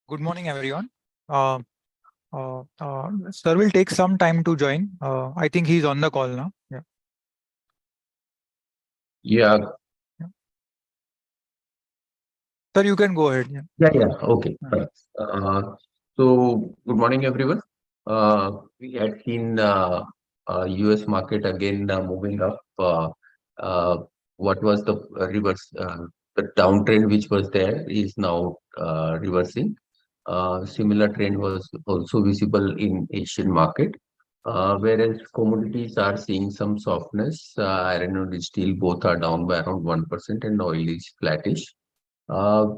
Good morning, everyone. Uh, Sir will take some time to join. I think he's on the call now. Yeah. Yeah, Yeah. Sir, you can go ahead. Yeah. Okay, fine. Good morning, everyone. We had seen US market again moving up. What was the reverse? The downtrend which was there is now reversing. Similar trend was also visible in Asian market, whereas commodities are seeing some softness. Iron and steel both are down by around 1%, and oil is flattish.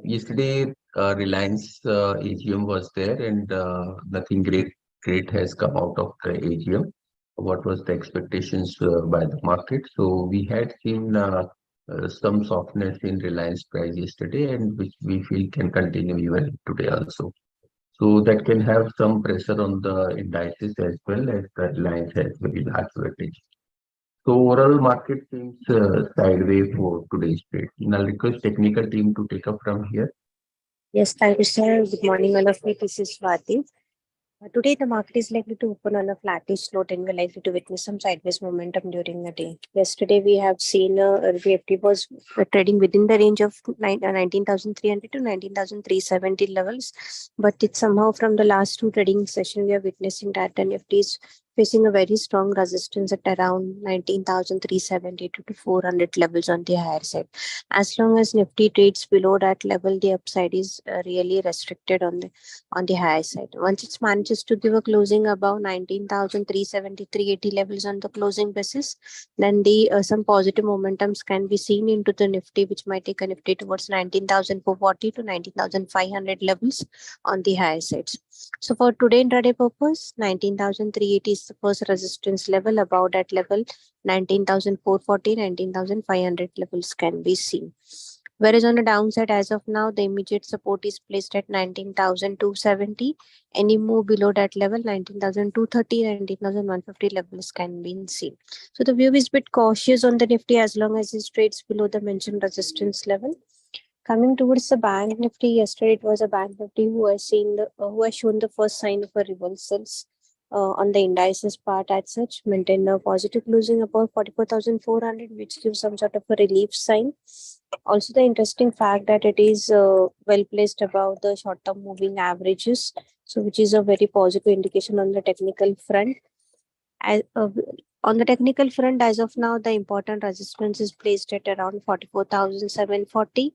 Yesterday, Reliance AGM was there, and nothing great has come out of the AGM. What was the expectations by the market? So we had seen some softness in Reliance price yesterday, and which we feel can continue even today also. So that can have some pressure on the indices as well, as the Reliance has very large weightage. So overall market seems sideways for today's trade. And I'll request technical team to take up from here. Yes, thank you, sir. Good morning, all of you. This is Swati. Today, the market is likely to open on a flattish note and we're likely to witness some sideways momentum during the day. Yesterday, we have seen FD was trading within the range of 19,300 to 19,370 levels, but it's somehow from the last two trading session, we are witnessing that the Nifty is facing a very strong resistance at around 19,370 to 400 levels on the higher side. As long as Nifty trades below that level, the upside is really restricted on the higher side. Once it manages to give a closing above 19,370-380 levels on the closing basis, then the some positive momentums can be seen into the Nifty, which might take a Nifty towards 19,440 to 19,500 levels on the higher sides. So for today intraday purpose, 19,380 is the first resistance level. Above that level, 19,440, 19,500 levels can be seen. Whereas on the downside, as of now, the immediate support is placed at 19,270. Any move below that level, 19,230, 19,150 levels can be seen. So the view is a bit cautious on the Nifty as long as it trades below the mentioned resistance level. Coming towards the Bank Nifty, yesterday it was a Bank Nifty who has shown the first sign of a reversals on the indices part as such, maintained a positive closing above 44,400, which gives some sort of a relief sign. Also, the interesting fact that it is well placed above the short-term moving averages, so which is a very positive indication on the technical front. On the technical front, as of now, the important resistance is placed at around 44,740.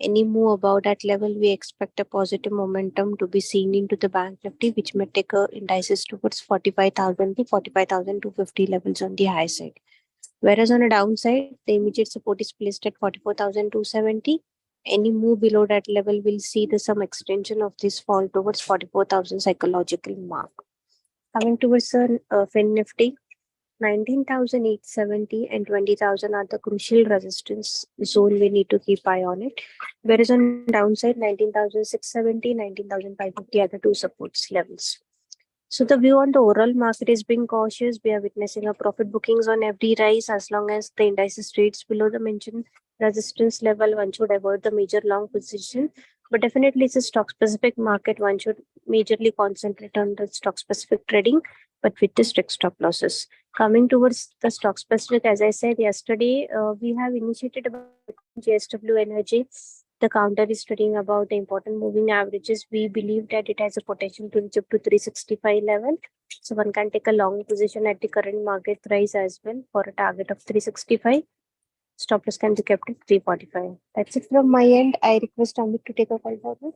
Any move above that level, we expect a positive momentum to be seen into the Bank Nifty, which may take indices towards 45,000 to 45,250 levels on the high side. Whereas on the downside, the immediate support is placed at 44,270. Any move below that level will see some extension of this fall towards 44,000 psychological mark. Coming towards the Fin Nifty, 19,870 and 20,000 are the crucial resistance zone we need to keep eye on it. Whereas on downside, 19,670, 19,550 are the two supports levels. So the view on the overall market is being cautious. We are witnessing a profit bookings on every rise as long as the indices trades below the mentioned resistance level. One should avoid the major long position, but definitely it's a stock specific market. One should majorly concentrate on the stock specific trading, but with the strict stop losses. Coming towards the stock specific, as I said yesterday, we have initiated about JSW Energy. The counter is trading about the important moving averages. We believe that it has a potential to reach up to 365 level. So one can take a long position at the current market price as well for a target of 365. Stop loss can be kept at 345. That's it from my end. I request Amit to take a call forward.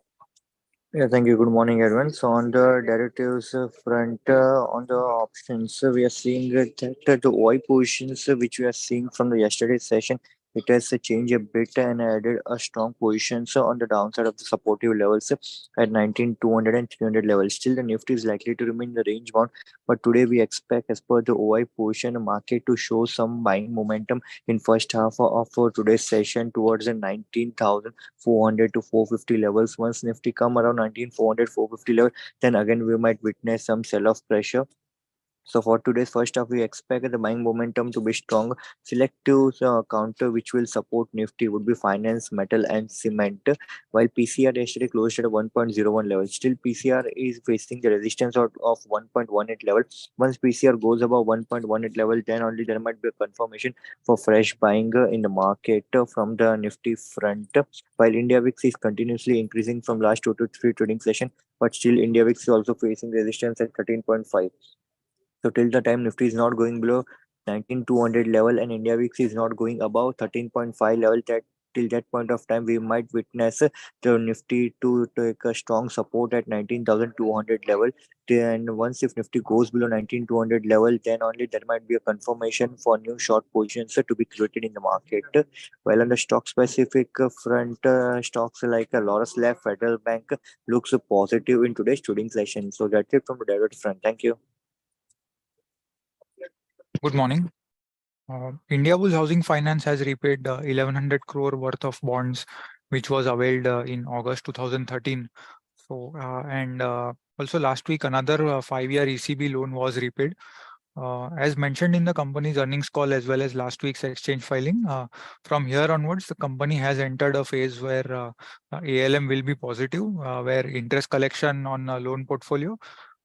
Yeah, thank you. Good morning, everyone. So on the derivatives front, on the options, we are seeing that the OI positions, which we are seeing from the yesterday's session, it has changed a bit and added a strong position on the downside of the supportive levels at 19,200 and 300 levels. Still, the Nifty is likely to remain the range bound, but today we expect, as per the OI position, the market to show some buying momentum in first half of today's session towards the 19,400 to 450 levels. Once Nifty come around 19,400, 450 level, then again we might witness some sell-off pressure. So for today's first half, we expect the buying momentum to be strong. Selective counter which will support Nifty would be finance, metal, and cement. While PCR yesterday closed at a 1.01 level, still PCR is facing the resistance of 1.18 level. Once PCR goes above 1.18 level, then only there might be a confirmation for fresh buying in the market from the Nifty front. While India VIX is continuously increasing from last 2 to 3 trading session, but still India VIX is also facing resistance at 13.5. So till the time Nifty is not going below 19,200 level and India VIX is not going above 13.5 level, that till that point of time we might witness the Nifty to take a strong support at 19,200 level. Then once if Nifty goes below 19,200 level, then only there might be a confirmation for new short positions to be created in the market. While on the stock specific front, stocks like Lotus Lab, Federal Bank looks positive in today's trading session. So that's it from the direct front. Thank you. Good morning. Indiabulls Housing Finance has repaid 1100 crore worth of bonds, which was availed in August 2013. So, and also last week, another 5-year ECB loan was repaid. As mentioned in the company's earnings call as well as last week's exchange filing, from here onwards, the company has entered a phase where ALM will be positive, where interest collection on a loan portfolio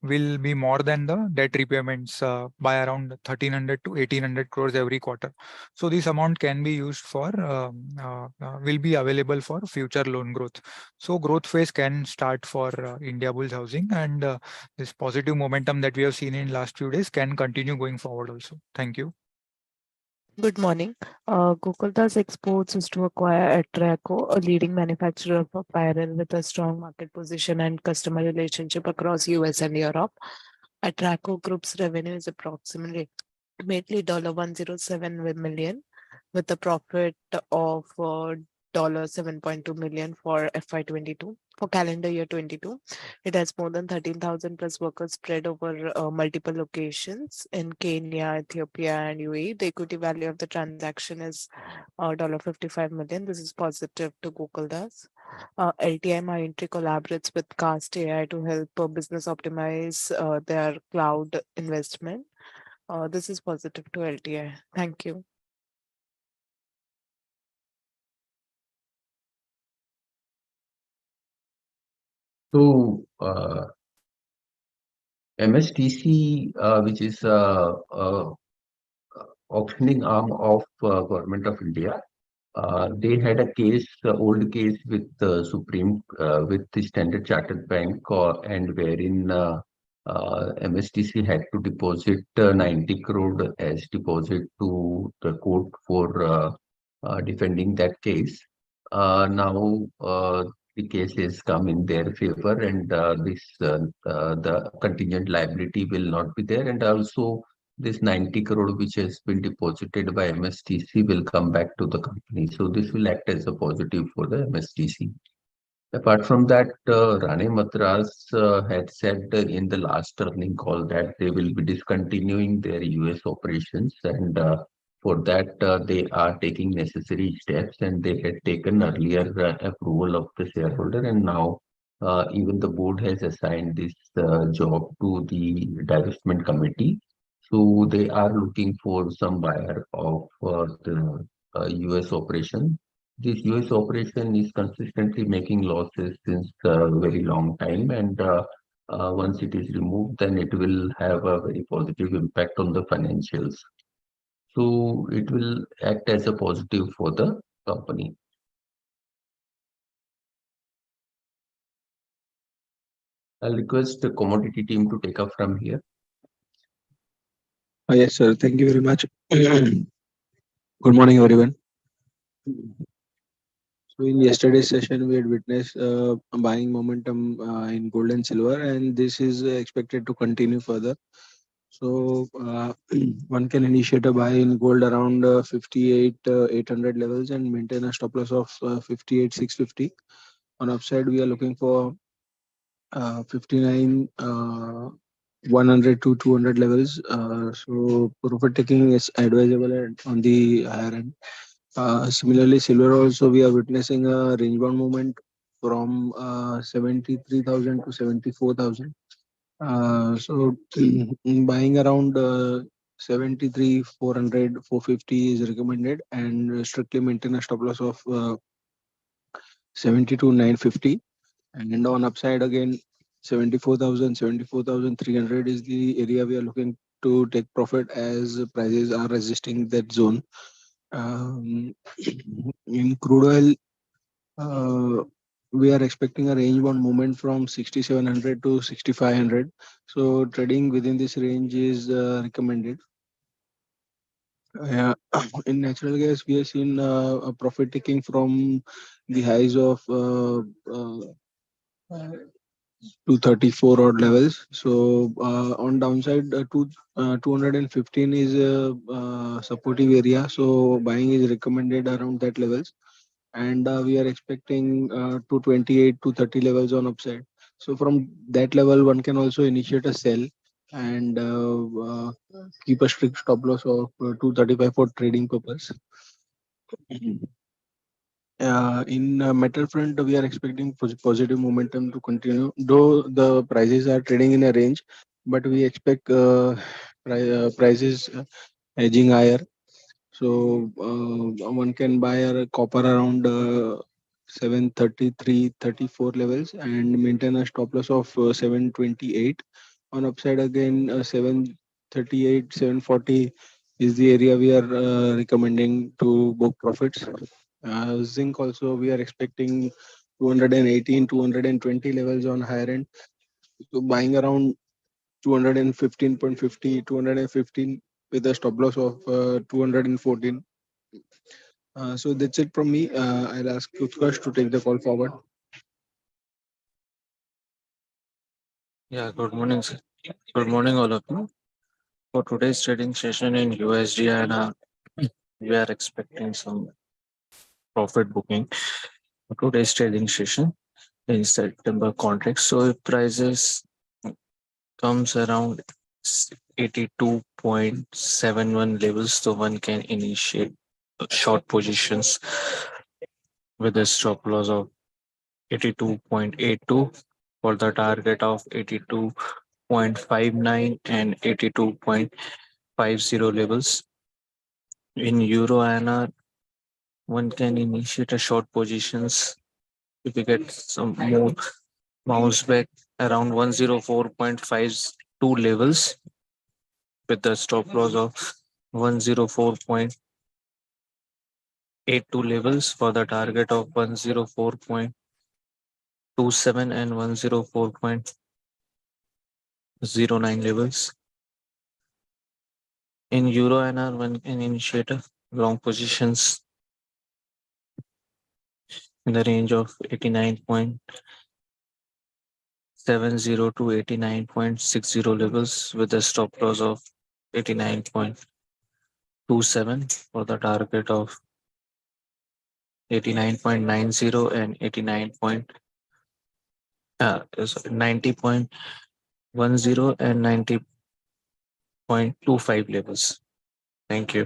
will be more than the debt repayments by around 1300 to 1800 crores every quarter. So this amount can be used for, will be available for future loan growth. So growth phase can start for Indiabulls Housing, and this positive momentum that we have seen in last few days can continue going forward also. Thank you. Good morning. Gokuldas Exports is to acquire Atraco, a leading manufacturer of apparel with a strong market position and customer relationship across US and Europe. Atraco Group's revenue is approximately $107 million, with a profit of $7.2 million for FY22. For calendar year 22, it has more than 13,000 plus workers spread over multiple locations in Kenya, Ethiopia, and UAE. The equity value of the transaction is $55 million. This is positive to Gokuldas. LTI Mindtree collaborates with Cast AI to help business optimize their cloud investment. This is positive to LTI. Thank you. So, MSTC, which is auctioning arm of Government of India, they had a case, old case with the Supreme, with the Standard Chartered Bank, and wherein MSTC had to deposit 90 crore as deposit to the court for defending that case. Now the case has come in their favor, and the contingent liability will not be there, and also this 90 crore which has been deposited by MSTC will come back to the company. So this will act as a positive for the MSTC. Apart from that, Rane Matras had said in the last earning call that they will be discontinuing their US operations, and for that they are taking necessary steps, and they had taken earlier approval of the shareholder, and now even the board has assigned this job to the divestment committee. So they are looking for some buyer of the US operation. This US operation is consistently making losses since a very long time, and once it is removed, then it will have a very positive impact on the financials. So it will act as a positive for the company. I'll request the commodity team to take up from here. Yes, sir. Thank you very much. Good morning, everyone. So in yesterday's session, we had witnessed a buying momentum in gold and silver, and this is expected to continue further. So one can initiate a buy in gold around 58,800 levels and maintain a stop loss of 58,650. On upside, we are looking for 59,100 to 200 levels. So profit taking is advisable on the higher end. Similarly, silver also we are witnessing a range bound movement from 73,000 to 74,000. So buying around 73, 400, 450 is recommended, and strictly maintain a stop loss of 72, 950. And on upside again, 74,000, 74,300 is the area we are looking to take profit as prices are resisting that zone. In crude oil, we are expecting a range bound movement from 6,700 to 6,500. So trading within this range is recommended. In natural gas, we have seen a profit taking from the highs of 234 odd levels. So on downside, 215 is a supportive area. So buying is recommended around that levels, and we are expecting 228 to 30 levels on upside. So from that level, one can also initiate a sell and keep a strict stop loss of 235 for trading purpose. In metal front, we are expecting positive momentum to continue, though the prices are trading in a range, but we expect prices edging higher. So one can buy a copper around 733, 34 levels and maintain a stop loss of 728. On upside again, 738, 740 is the area we are recommending to book profits. Zinc also we are expecting 218, 220 levels on higher end. So buying around 215.50, 215 with a stop loss of 214. So that's it from me. I'll ask Utkarsh to take the call forward. Yeah, good morning, sir. Good morning, all of you. For today's trading session in USD, and we are expecting some profit booking for today's trading session in September contract. So if prices comes around 82.71 levels, so one can initiate short positions with a stop loss of 82.82 for the target of 82.59 and 82.50 levels. In Euro INR, one can initiate a short positions if you get some more bounce back around 104.52 levels with the stop loss of 104.82 levels for the target of 104.27 and 104.09 levels. In Euro INR, one can initiate a long positions in the range of 89.70 to 89.60 levels with a stop loss of 89.27 for the target of 89.90 and 90.10 and 90.25 levels. Thank you.